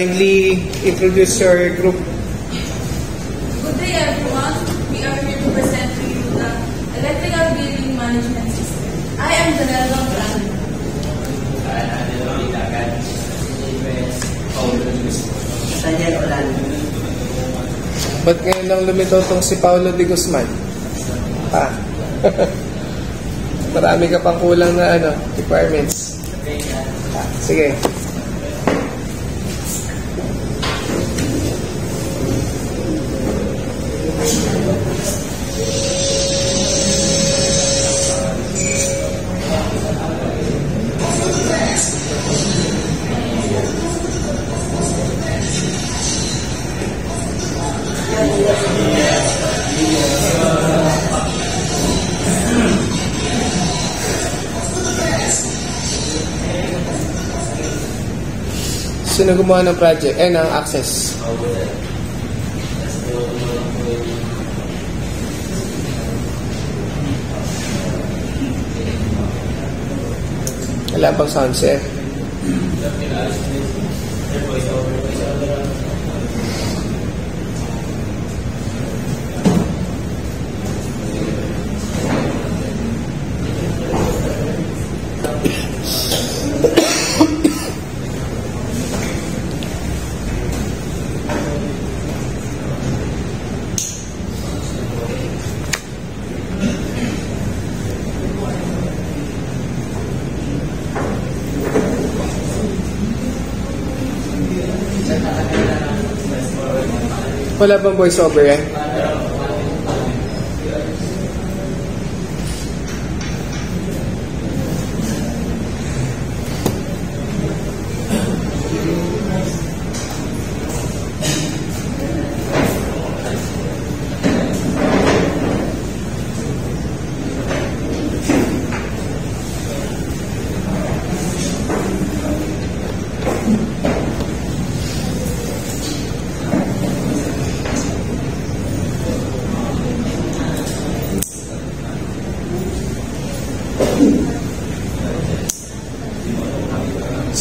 Kindly introduce your group. Good day everyone. We are here to present to you the Electrical Building Management System. I am Janelle Brand. Daniel Orlando. Ba't ngayon lang lumitaw tong si Paulo de Guzman? Marami ka pang kulang na requirements. Sige. Sino gumawa ng project? Ng access. Wala pang sound set. Wala bang voice over yan?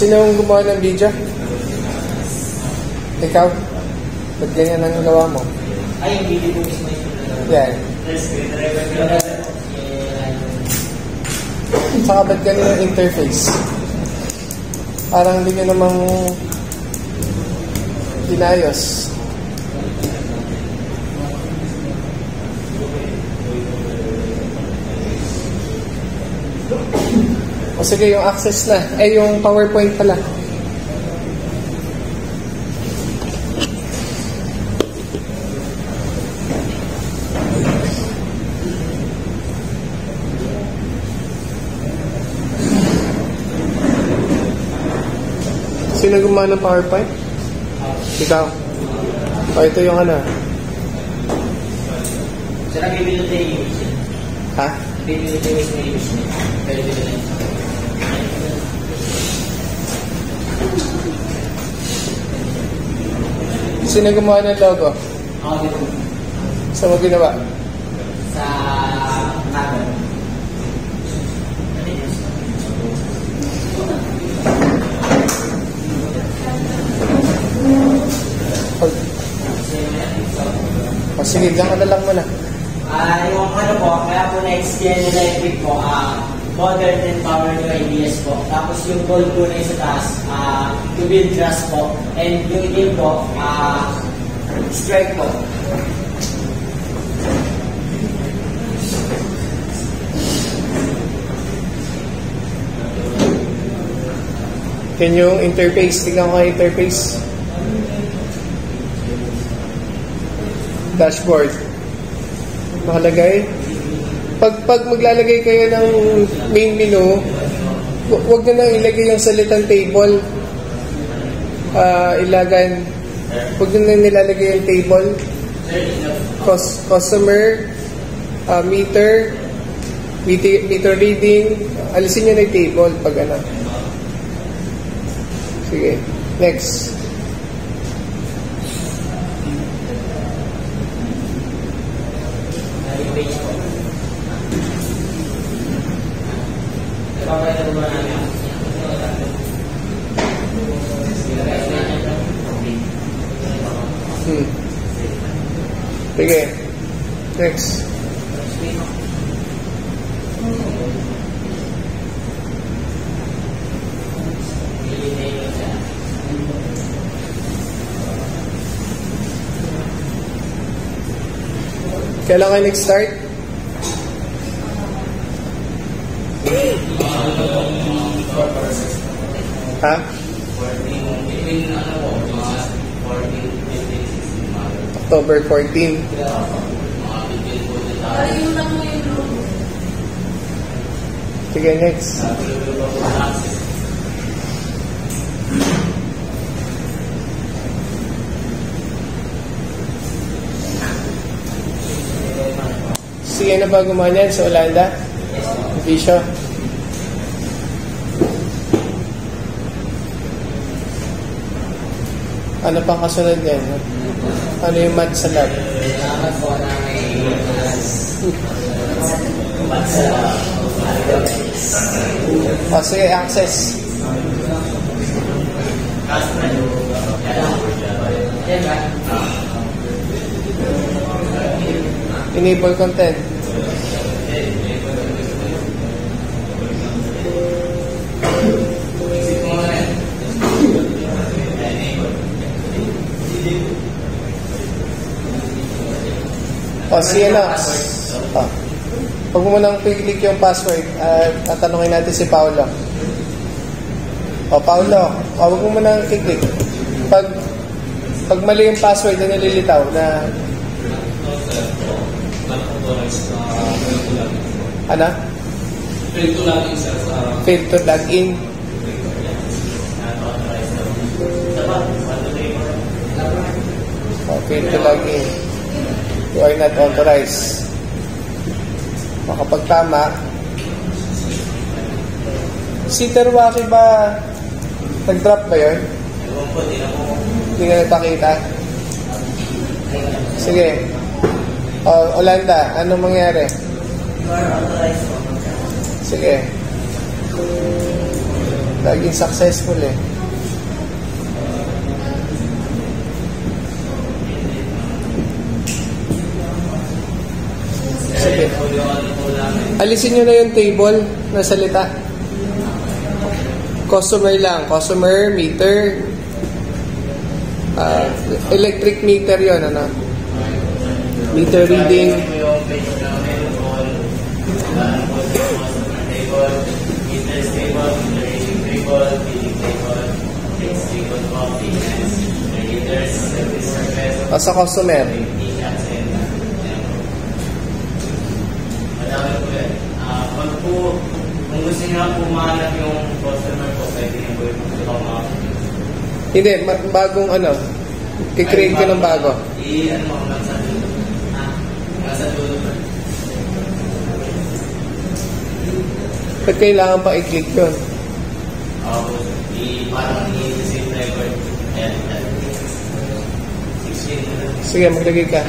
Sino ang gumawa ng video? Ikaw? Ba't ganyan ang gawa mo? Ay, yung video ko mismo Yan. Saka ba't ganyan ang interface? Parang hindi nyo namang inayos. O sige, yung access na. Yung PowerPoint pala. Sino gumawa ng PowerPoint? Ikaw. O ito yung Saan bibili tayo yung image? Ha? Bibili tayo yung image niya. Pero bibili tayo. Sino gumawa ng logo? Ako dito. Saan mo ginawa? Sa Naga. O sige, diyan ka na lang muna. Yung kaya po na-extend electric po, modern and power new ideas po. Tapos yung goal po na sa taas, to build trust po. And yung itim po, strike po. Yan yung interface. Tignan ko yung interface. Dashboard. Nakalagay. Pag maglalagay kayo ng main menu, huwag nyo nang ilagay yung salitang table. Ilagan. Huwag nyo nang nilalagay yung table. Customer, meter reading. Alisin nyo na yung table pag Sige. Next. Sige. Next. Kailan kayo nag-start? Ha? October 14. Ayun lang mo yung logo. Sige, next. Sige na ba gumawa niyan sa Olanda? Visyo? Ano pang kasunod niyan? Ano yung math sa lab? Salamat po na may math sa O sige, access. Yan ba? Enable content. O, CNX. O. Huwag mo nang click yung password. Tatanungin natin si Paolo. O, Paolo. Huwag mo nang click. Pag mali yung password na nililitaw na... Ano? Fail to login, sir. Fail to login. O, fail to login. You are not authorized. Kapag tama, si Terwaki ba nag-drop ba yun? Hindi nga nagpakita. Sige. Olanda, anong mangyari? Sige. Laging successful eh. Sige. Alisin nyo na yung table na salita. Customer lang. Customer, meter. Electric meter yon, ano? Meter reading. Sa customer. Pag po, kung gusto niyo po mahanap yung customer po, pwede niyo po yung mga... Hindi, bagong ano, kikreate ka ng bago. I-ano mo, nasa dulo. Nasa dulo pa. Ba't kailangan pa i-click yun? Parang i-save record. Ayan, 16. Sige, maglagay ka.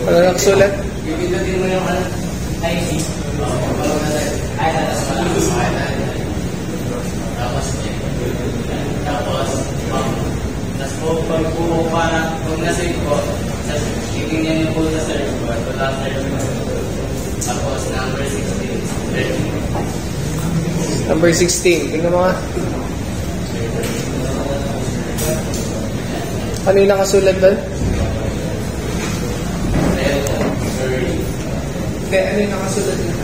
Ano nakasulat? Bibigyan mo yung IC. Ay, tapos po, pag po para, kung nasave po, titingnan niyo po sa search bar, wala search bar. Tapos, number 16. Number 16. Tingnan mo nga. Ano yung nakasulat doon? Hindi, ano yung nakasulat dito?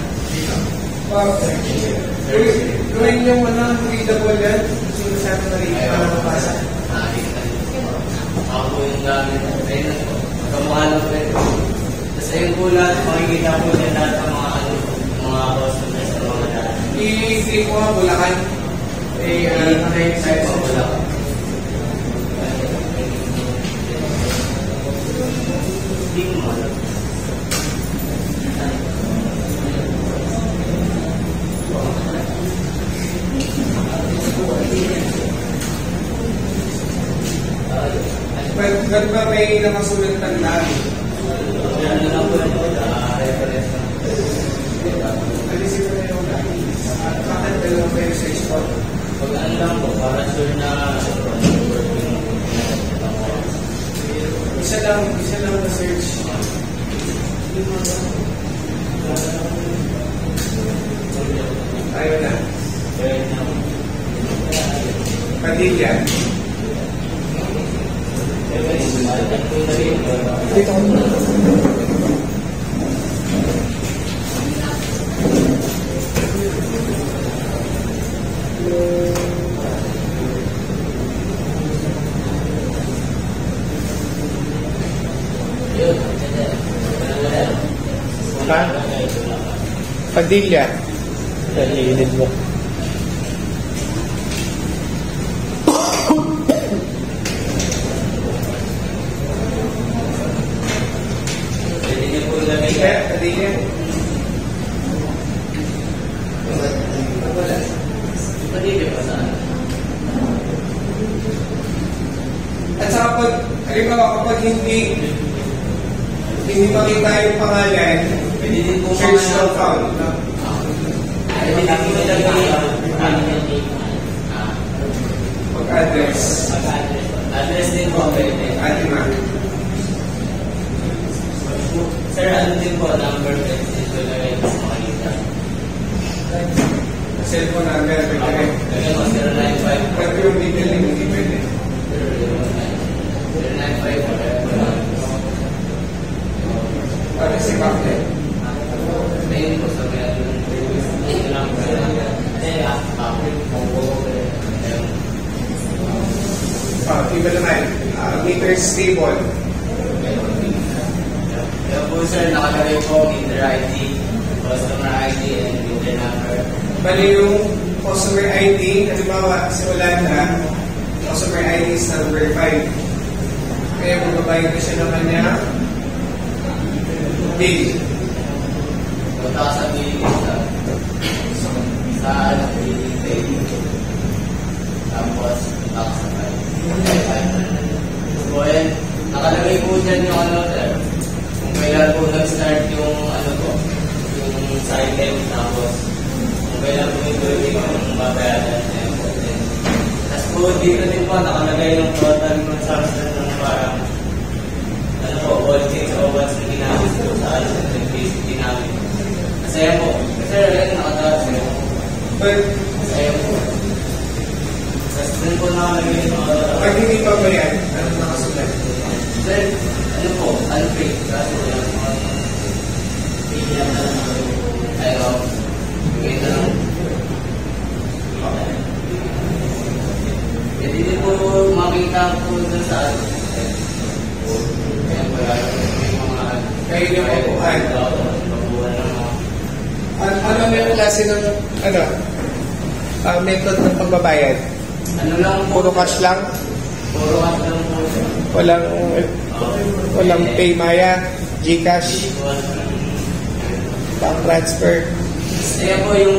Gawin yung readable yan. Sinasabi na rin para mabasa. Ako po yung gamit. Ayun po. Kamukha lang po ito. Tapos ayun po lahat, makikita po niya lahat ng mga customers ng mga data. I-click mo nga Bulacan. Nakayin tayo sa Bulacan. Ba't ba may nakasulat ng labi? Yan lang po yung reference. Alisin mo na yung labi. Bakit dalawang kayo sa export? Pag ano lang po, para sure na Isa lang na search. Ayaw na. Padilla. Dito ko. Ha? Padilla. Dalilin mo. Padilla. At saka kapag hindi makita yung pangalan, pwede din po search not found. Pwede din po nilagay Pag-address. Address din po pwede. Atima. Sir, ano din po number pwede dito lagay mas makikita. Cellphone number, pwede. Lagay mo 095. Pero yung detail hindi pwede. 095. Para si Bakit. Ngayon po sa mga ito lang po. Iba naman. Meter stable. Kaya po sir, nakalagay po meter ID, customer ID, and meter number. Bali yung customer ID, halimbawa si Olanda, customer ID is number 5. Kaya magbabayad ko siya naman niya bill. Punta ka sa billing sa billing pay. Tapos, punta ka sa file. So, ayan, nakalagay po dyan yung ano, sir. Kung kailan po nag-start yung ano po, yung cycle, tapos kung kailan po yung babayaran na yung content. Tapos po, dito din po, nakalagay yung total consumption ng parang ano po, all things o what's na ginamit po sa ano, sa electricity namin. Masaya po. Kasi rin nakataas sa'yo. But, Masaya po. Tapos din po nakalagay yung mga pag hindi pa ba yan, anong nakasulat? then, ano po, unpaid. Kasi yung mga paid na lang ayaw. Bigay na lang. Pwede din po makita po dun sa ano. Kaya po yung mga Kayo yung mabuhay. mabuhay ng mga Ano na yung klase ng, method ng pagbabayad? ano lang po. Puro cash lang? Puro cash lang po. Walang Paymaya, Gcash, bank transfer. Kaya po yung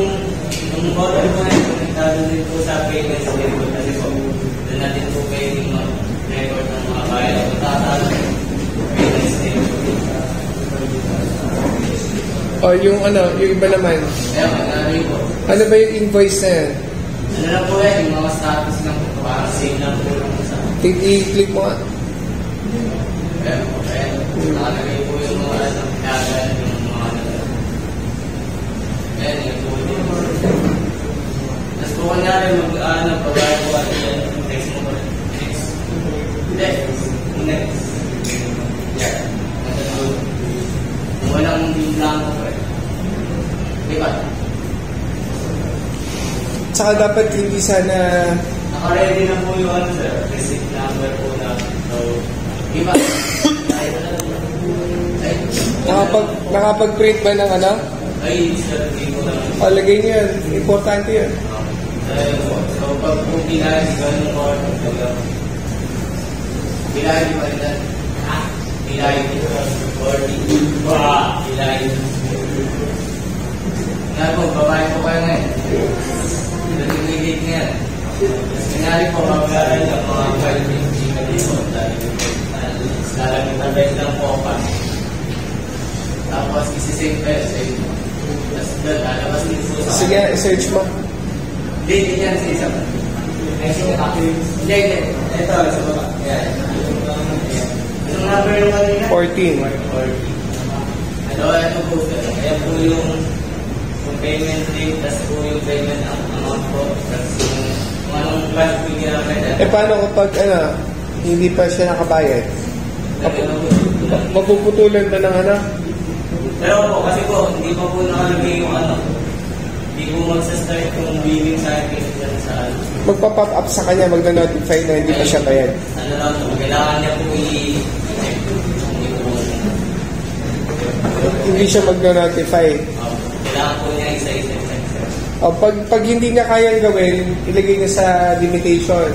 order po na yung konektado din po sa payments din po kasi po doon natin po kayo yung record ng mga bayad at tatalo payments din po. O yung iba naman. Kaya magkano po. Ano ba yung invoice na yan? Ano lang po yan, yung mga status lang po, parang same lang po lang sa I-click mo nga. kaya po, kaya nakalagay po yung mga pinagalan yung mga kaya yung po din. Tapos po kunyari pagbayad po at yan, text mo po next. Next. Yeah. Natulog. Kung walang blanco po eh. Diba? Tsaka dapat hindi sana Naka-ready na po yung ano sir, receipt number po na. So, diba? nakapag-print ba ng Ay, sir, hindi ko lang. Lagay niyo yan. Importante yun. So, pag kung kinahin, gano'n ko, kinahin pa rin yan. Kinahin ko, 40. Kinahin. Nga po, babae po kayo ngayon. Nag-ingigit nga. Kanyari po, mag-aaral ng mga 12 na dito. Lalagyan na best lang po pa. Tapos, isi-save kayo. Tapos, lalabas din po sa... Sige, i-search mo. Hindi yan sa isa. Hindi. Ito, sa baba. Yan. Anong number yung kanina? 14. Ito po. Kaya po yung payment date, tapos po yung payment amount po. Tapos yung anong class po yung ginamit. Paano kapag, hindi pa siya nakabayad? Mapuputulan ba ng Pero po, kasi po, hindi pa po nakalagay yung hindi po magsa-start yung billing sa akin sa Magpa-pop up sa kanya, magna-notify na hindi pa siya bayad. Ano lang po, kailangan niya po Hindi siya magna-notify. kailangan po niya isa-isa. Pag hindi niya kayang gawin, ilagay niya sa limitation.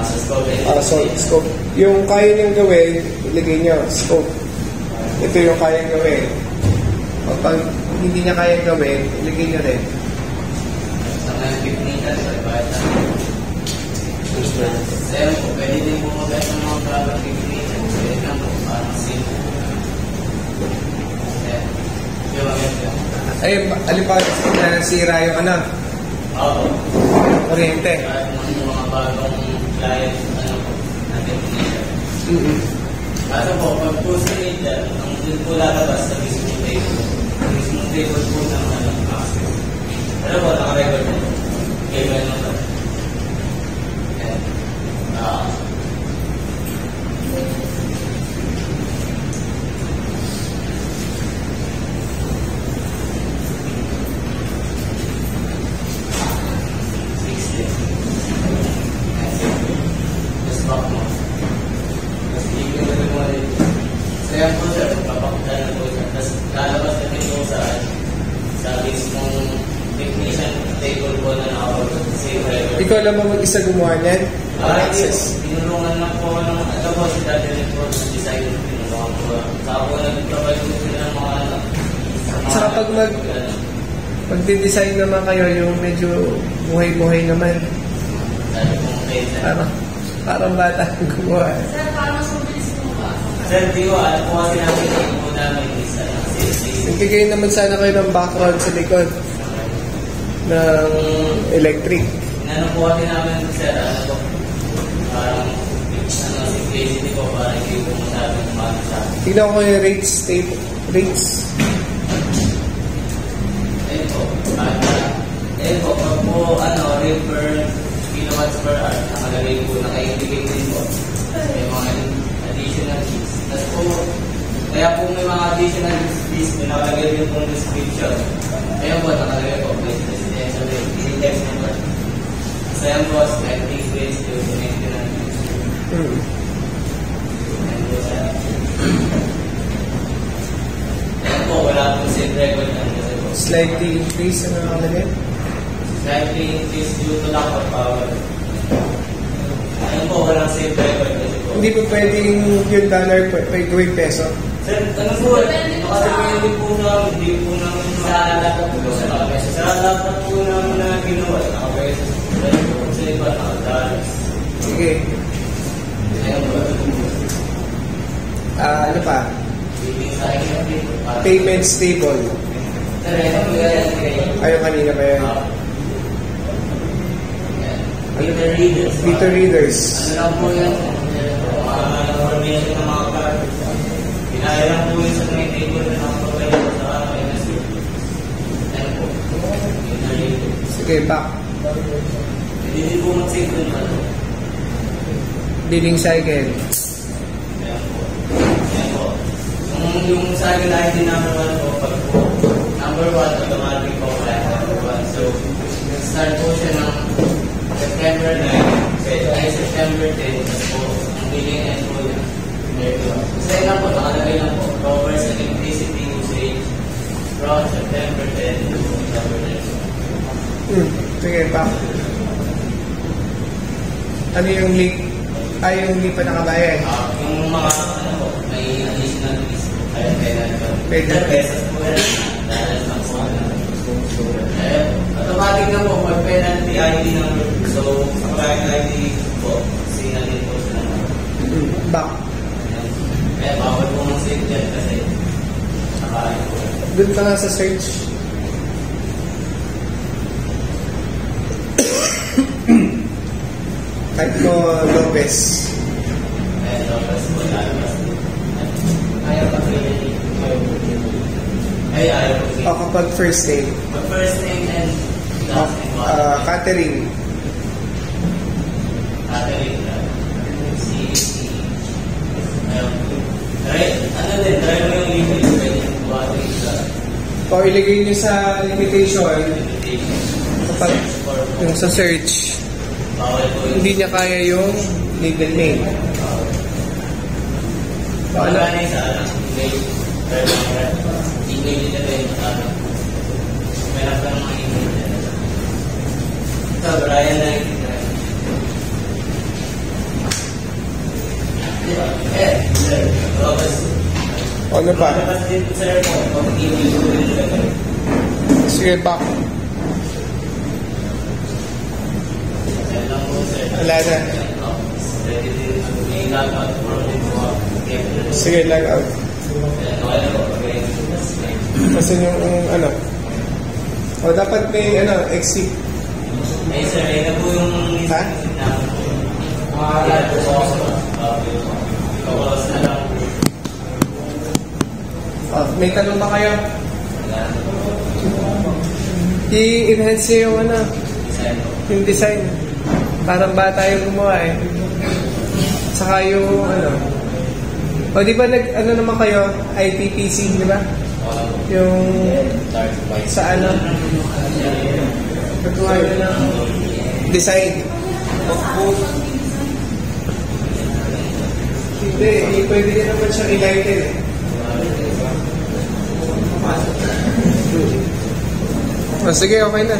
Sa scope. So, scope. Yung kaya niyang gawin, ilagay niyo, scope. Ito yung kayang gawin. Pag hindi niya kayang gawin, ilagay niyo rin. Sa mga technical, sa iba't Sir, po, pwede din po mag-get ng mga product technical. Pwede lang po, parang simple. Yung maganda. Ay, alipaw, nasira yung Oo. kuryente. Kahit yung mga bagong client, na technical. Kaso po, pag po sa media, ang dun po lalabas sa mismo table. Ang mismo table po ng access. Ano po, naka-record po. Okay, well, no, kaya po sir, papakita na po sir. Tapos lalabas na din po sa mismong technician table po na nakapag-save record. Ikaw lang ba mag-isa gumawa niyan? Access. Tinulungan lang po ng ito po si Dati rin po ng design. Tinulungan po. Saka po nag-provide po sila ng mga Saka pag magde-design naman kayo, yung medyo buhay-buhay naman. Dahil pong pwede. Parang bata ang gumawa. Sir, paano mas mabilis mo ba? Sir, di ko alam po kasi namin po namin is Nagbigay naman sana kayo ng background sa likod ng electric. Inano po kasi namin sir, parang simplicity ko para hindi po masyadong kumano sa akin. Tignan ko yung rates. Ayun po, pag po, rate per kilowatts per hour, nakalagay po, naka-indicate din po. May mga additional fees. Tapos po, kaya po may mga additional fees, may nakalagay din po description. Ayun po, nakalagay po, place residential rate, index number. So yan po, spending based to maintenance. Ayan po, sir. Ayan po, wala pong save record yan kasi po. Slightly increase na nakalagay. Slightly increase due to lack of power. Ayun po, walang save record kasi po. Hindi po pwedeng yung dollar gawing peso. Sir, ano po, nakadepende po namin, hindi po namin sa laptop po sa laptop. Sa laptop po namin na ginawa, nakapeso. Dahil po sa iba, nakadalas. Sige. Ayun po. Ano pa? Billing sa akin dito. Payments table. Sir, ayun po yan. Ayun kanina pa yan. Meter readers. Meter readers. Ano lang po yan? Information ng mga card. Pinaya lang po yun sa may table na nakapagay sa NSU. Ayan po. Meter readers. Sige, back. Hindi din po mag-save dun pa. Billing cycle. Ayan po. Ayan po. Yung sa akin na hindi number 1 po, pag po, number 1, automatic po kaya number 1. So, start po siya ng September 9, September 10, tapos po, ang billing end po yan. Kasi lang po, nakalagay lang po, covers electricity usage from September Sige, back. Ano yung link? Yung hindi pa nakabayad? Yung mga, ano po, may additional fees po. Kaya penalty. Penalty. 10 pesos po yan. Dahil lang po. Automatic na po, pag penalty ID number. So, sa client ID po, signal din po sila. Back. Kaya bawal po mong save dyan kasi nakain po. Doon ka nga sa search. Type mo Lopez. Kaya tapos po lalabas din. Ayaw pa sila ayaw po sila. O kapag first name. Pag first name and last name po. Catherine. Catherine. C-C. Ayaw po. Ano din, try mo yung limit. Pwede yung buhatin sa O ilagay nyo sa limitation limitation. kapag yung sa search, Bawal po yung hindi niya kaya yung legal name. bawal na yung sa anak. Email nila ba yung anak. Meron ka ng mga email nila. Ito, Brian na yung sir. Tapos, Ano pa? tapos din po, sir, po, pag email ko rin nila. Sige, back. Yan lang po, sir. Wala na. Ready din may log-out for po. Sige, log out. Wala po. Kasi yung ano. O dapat may exit. Eh, sir, ito po yung Ha? Kawalas na lang. May tanong ba kayo? I-enhance niyo yung yung design. Parang bata yung gumawa eh. Saka yung O di ba naman kayo? ITPC, di ba? Yung sa Natuwa nyo ng design. Hindi, pwede din naman siyang i-lighten eh. Sige, okay na.